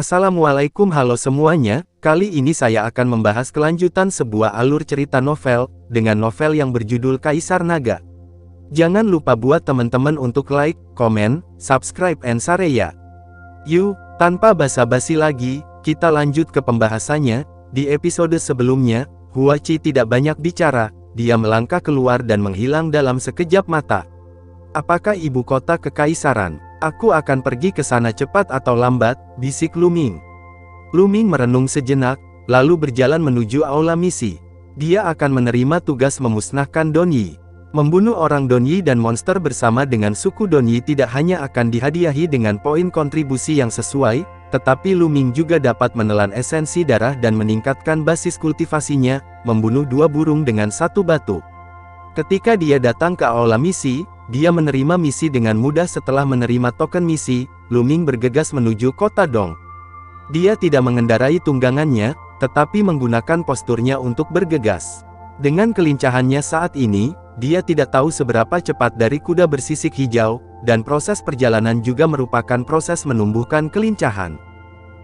Assalamualaikum, halo semuanya. Kali ini saya akan membahas kelanjutan sebuah alur cerita novel, dengan novel yang berjudul Kaisar Naga. Jangan lupa buat teman-teman untuk like, komen, subscribe, and share ya. Yuk, tanpa basa-basi lagi, kita lanjut ke pembahasannya. Di episode sebelumnya, Huachi tidak banyak bicara, dia melangkah keluar dan menghilang dalam sekejap mata. Apakah ibu kota kekaisaran? Aku akan pergi ke sana cepat atau lambat, bisik Lu Ming. Lu Ming merenung sejenak, lalu berjalan menuju aula misi. Dia akan menerima tugas memusnahkan Don Yi. Membunuh orang Don Yi dan monster bersama dengan suku Don Yi tidak hanya akan dihadiahi dengan poin kontribusi yang sesuai, tetapi Lu Ming juga dapat menelan esensi darah dan meningkatkan basis kultivasinya, membunuh 2 burung dengan 1 batu. Ketika dia datang ke aula misi, dia menerima misi dengan mudah. Setelah menerima token misi, Lu Ming bergegas menuju kota Dong. Dia tidak mengendarai tunggangannya, tetapi menggunakan posturnya untuk bergegas. Dengan kelincahannya saat ini, dia tidak tahu seberapa cepat dari kuda bersisik hijau, dan proses perjalanan juga merupakan proses menumbuhkan kelincahan.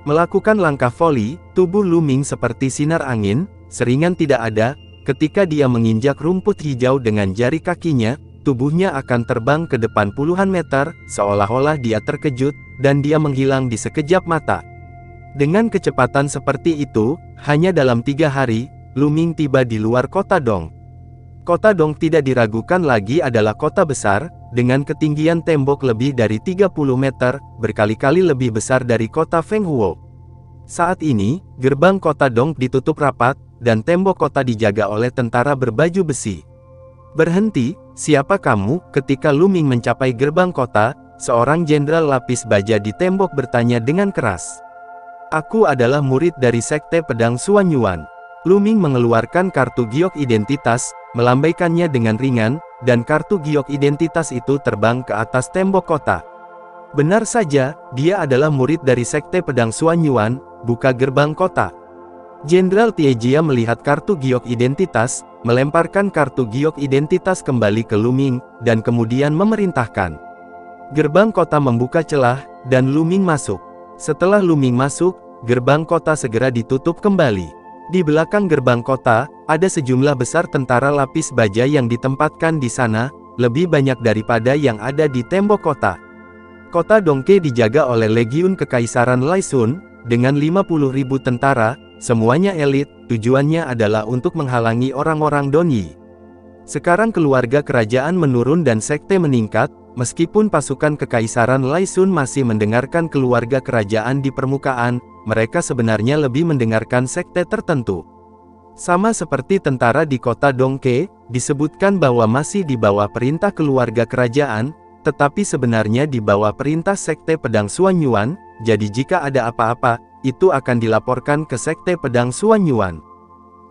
Melakukan langkah voli, tubuh Lu Ming seperti sinar angin, seringan tidak ada. Ketika dia menginjak rumput hijau dengan jari kakinya, tubuhnya akan terbang ke depan puluhan meter, seolah-olah dia terkejut, dan dia menghilang di sekejap mata. Dengan kecepatan seperti itu, hanya dalam 3 hari, Lu Ming tiba di luar kota Dong. Kota Dong tidak diragukan lagi adalah kota besar, dengan ketinggian tembok lebih dari 30 meter, berkali-kali lebih besar dari kota Fenghuo. Saat ini, gerbang kota Dong ditutup rapat, dan tembok kota dijaga oleh tentara berbaju besi. "Berhenti, siapa kamu?" Ketika Lu Ming mencapai gerbang kota, seorang jenderal lapis baja di tembok bertanya dengan keras. "Aku adalah murid dari Sekte Pedang Xuan Yuan." Lu Ming mengeluarkan kartu giok identitas, melambaikannya dengan ringan, dan kartu giok identitas itu terbang ke atas tembok kota. Benar saja, dia adalah murid dari Sekte Pedang Xuan Yuan, buka gerbang kota. Jenderal Tiejia melihat kartu giok identitas, melemparkan kartu giok identitas kembali ke Lu Ming, dan kemudian memerintahkan. Gerbang kota membuka celah, dan Lu Ming masuk. Setelah Lu Ming masuk, gerbang kota segera ditutup kembali. Di belakang gerbang kota, ada sejumlah besar tentara lapis baja yang ditempatkan di sana, lebih banyak daripada yang ada di tembok kota. Kota Dongke dijaga oleh Legiun Kekaisaran Laisun, dengan 50.000 tentara, semuanya elit. Tujuannya adalah untuk menghalangi orang-orang Don Yi. Sekarang keluarga kerajaan menurun dan sekte meningkat, meskipun pasukan Kekaisaran Laisun masih mendengarkan keluarga kerajaan di permukaan, mereka sebenarnya lebih mendengarkan sekte tertentu. Sama seperti tentara di kota Dongke, disebutkan bahwa masih di bawah perintah keluarga kerajaan, tetapi sebenarnya di bawah perintah Sekte Pedang Xuan Yuan, jadi jika ada apa-apa, itu akan dilaporkan ke Sekte Pedang Xuan Yuan.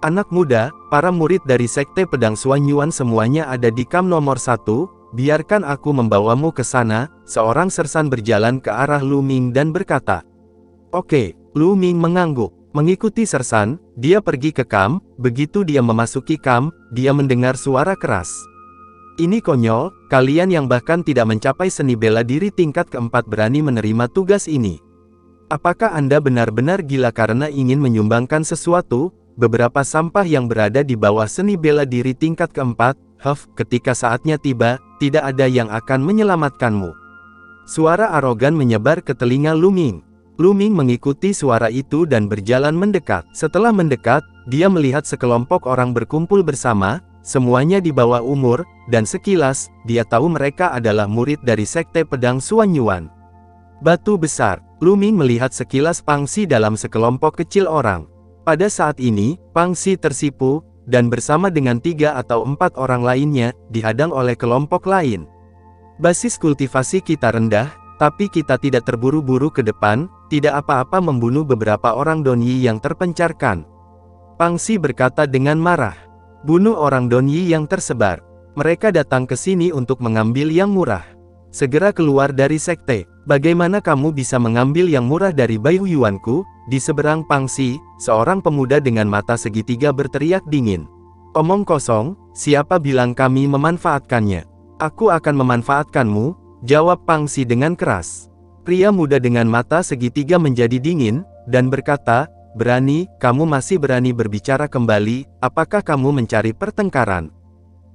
Anak muda, para murid dari Sekte Pedang Xuan Yuan semuanya ada di kamp nomor 1, biarkan aku membawamu ke sana. Seorang sersan berjalan ke arah Lu Ming dan berkata. "Oke." Lu Ming mengangguk. Mengikuti sersan, dia pergi ke kamp. Begitu dia memasuki kamp, dia mendengar suara keras. "Ini konyol, kalian yang bahkan tidak mencapai seni bela diri tingkat keempat berani menerima tugas ini. Apakah Anda benar-benar gila karena ingin menyumbangkan sesuatu?" Beberapa sampah yang berada di bawah seni bela diri tingkat keempat, ketika saatnya tiba, tidak ada yang akan menyelamatkanmu." Suara arogan menyebar ke telinga Lu Ming. Lu Ming mengikuti suara itu dan berjalan mendekat. Setelah mendekat, dia melihat sekelompok orang berkumpul bersama, semuanya di bawah umur, dan sekilas, dia tahu mereka adalah murid dari Sekte Pedang Xuan Yuan. Batu besar. Lu Ming melihat sekilas Pangxi dalam sekelompok kecil orang. Pada saat ini, Pangxi tersipu, dan bersama dengan 3 atau 4 orang lainnya, dihadang oleh kelompok lain. "Basis kultivasi kita rendah, tapi kita tidak terburu-buru ke depan, tidak apa-apa membunuh beberapa orang Don Yi yang terpencarkan." Pangxi berkata dengan marah. "Bunuh orang Don Yi yang tersebar. Mereka datang ke sini untuk mengambil yang murah. Segera keluar dari sekte. Bagaimana kamu bisa mengambil yang murah dari Bai Yuanku?" Di seberang Pangxi, seorang pemuda dengan mata segitiga berteriak dingin. "Omong kosong, siapa bilang kami memanfaatkannya? Aku akan memanfaatkanmu," jawab Pangxi dengan keras. Pria muda dengan mata segitiga menjadi dingin, dan berkata, "Berani, kamu masih berani berbicara kembali, apakah kamu mencari pertengkaran?"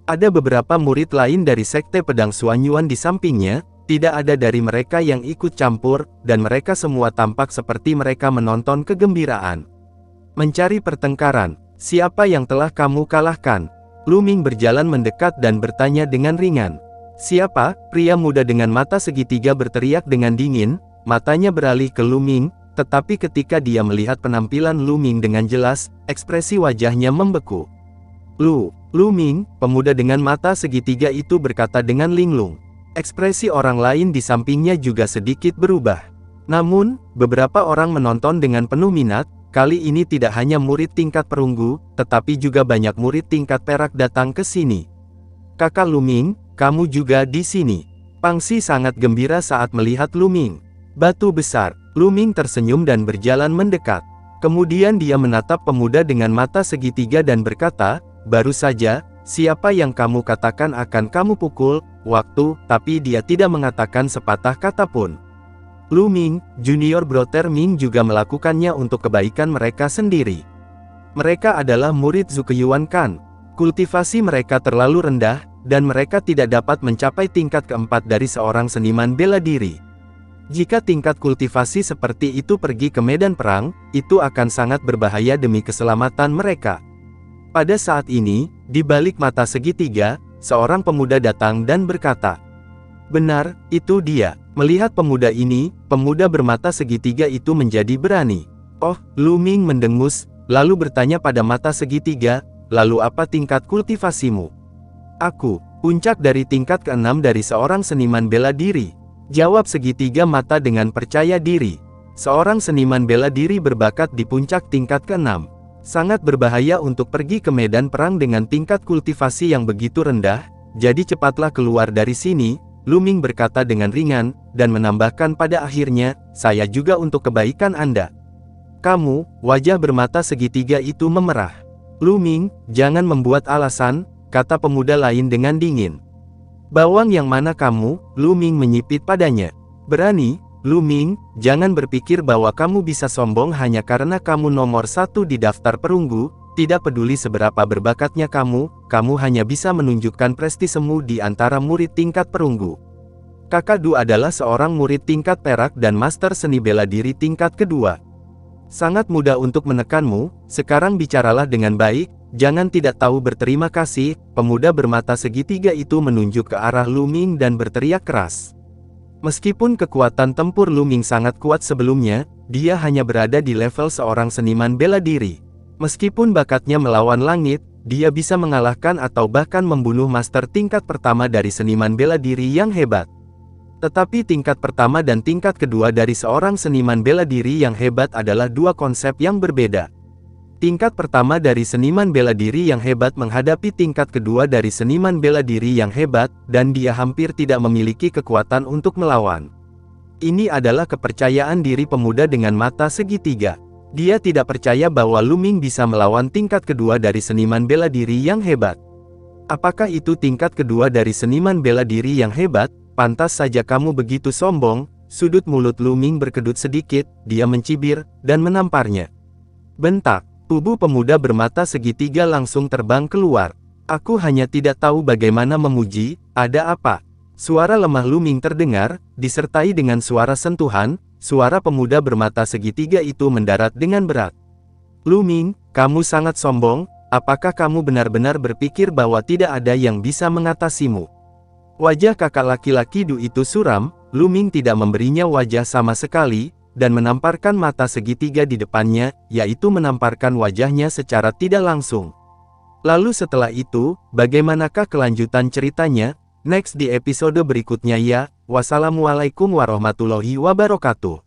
Ada beberapa murid lain dari Sekte Pedang Suanyuan di sampingnya, tidak ada dari mereka yang ikut campur, dan mereka semua tampak seperti mereka menonton kegembiraan. Mencari pertengkaran, siapa yang telah kamu kalahkan? Lu Ming berjalan mendekat dan bertanya dengan ringan. Siapa? Pria muda dengan mata segitiga berteriak dengan dingin, matanya beralih ke Lu Ming, tetapi ketika dia melihat penampilan Lu Ming dengan jelas, ekspresi wajahnya membeku. Lu Ming, pemuda dengan mata segitiga itu berkata dengan linglung. Ekspresi orang lain di sampingnya juga sedikit berubah. Namun, beberapa orang menonton dengan penuh minat, kali ini tidak hanya murid tingkat perunggu, tetapi juga banyak murid tingkat perak datang ke sini. Kakak Lu Ming, kamu juga di sini. Pangsi sangat gembira saat melihat Lu Ming. Batu besar, Lu Ming tersenyum dan berjalan mendekat. Kemudian dia menatap pemuda dengan mata segitiga dan berkata, "Baru saja, siapa yang kamu katakan akan kamu pukul, waktu," tapi dia tidak mengatakan sepatah kata pun. Lu Ming, Junior Brother Ming juga melakukannya untuk kebaikan mereka sendiri. Mereka adalah murid Zukeyuan Kan. Kultivasi mereka terlalu rendah, dan mereka tidak dapat mencapai tingkat keempat dari seorang seniman bela diri. Jika tingkat kultivasi seperti itu pergi ke medan perang, itu akan sangat berbahaya demi keselamatan mereka. Pada saat ini, di balik mata segitiga, seorang pemuda datang dan berkata, "Benar, itu dia." Melihat pemuda ini, pemuda bermata segitiga itu menjadi berani. "Oh," Lu Ming mendengus, lalu bertanya pada mata segitiga, "Lalu apa tingkat kultivasimu?" "Aku, puncak dari tingkat ke-6 dari seorang seniman bela diri," jawab segitiga mata dengan percaya diri. Seorang seniman bela diri berbakat di puncak tingkat ke-6. Sangat berbahaya untuk pergi ke medan perang dengan tingkat kultivasi yang begitu rendah, jadi cepatlah keluar dari sini, Lu Ming berkata dengan ringan, dan menambahkan pada akhirnya, "Saya juga untuk kebaikan Anda." "Kamu," wajah bermata segitiga itu memerah. "Lu Ming, jangan membuat alasan," kata pemuda lain dengan dingin. "Bawang yang mana kamu?" Lu Ming menyipit padanya. "Berani, Lu Ming, jangan berpikir bahwa kamu bisa sombong hanya karena kamu nomor 1 di daftar perunggu, tidak peduli seberapa berbakatnya kamu hanya bisa menunjukkan prestisemu di antara murid tingkat perunggu. Kakak Du adalah seorang murid tingkat perak dan master seni bela diri tingkat kedua. Sangat mudah untuk menekanmu, sekarang bicaralah dengan baik, jangan tidak tahu berterima kasih." Pemuda bermata segitiga itu menunjuk ke arah Lu Ming dan berteriak keras. Meskipun kekuatan tempur Lu Ming sangat kuat sebelumnya, dia hanya berada di level seorang seniman bela diri. Meskipun bakatnya melawan langit, dia bisa mengalahkan atau bahkan membunuh master tingkat pertama dari seniman bela diri yang hebat. Tetapi tingkat pertama dan tingkat kedua dari seorang seniman bela diri yang hebat adalah dua konsep yang berbeda. Tingkat pertama dari seniman bela diri yang hebat menghadapi tingkat kedua dari seniman bela diri yang hebat, dan dia hampir tidak memiliki kekuatan untuk melawan. Ini adalah kepercayaan diri pemuda dengan mata segitiga. Dia tidak percaya bahwa Lu Ming bisa melawan tingkat kedua dari seniman bela diri yang hebat. Apakah itu tingkat kedua dari seniman bela diri yang hebat? Pantas saja kamu begitu sombong. Sudut mulut Lu Ming berkedut sedikit, dia mencibir, dan menamparnya. Bentak, tubuh pemuda bermata segitiga langsung terbang keluar. "Aku hanya tidak tahu bagaimana memuji, ada apa?" Suara lemah Lu Ming terdengar, disertai dengan suara sentuhan, suara pemuda bermata segitiga itu mendarat dengan berat. "Lu Ming, kamu sangat sombong, apakah kamu benar-benar berpikir bahwa tidak ada yang bisa mengatasimu?" Wajah kakak laki-laki Du itu suram, Lu Ming tidak memberinya wajah sama sekali, dan menamparkan mata segitiga di depannya, yaitu menamparkan wajahnya secara tidak langsung. Lalu setelah itu, bagaimanakah kelanjutan ceritanya? Next di episode berikutnya ya. Wassalamualaikum warahmatullahi wabarakatuh.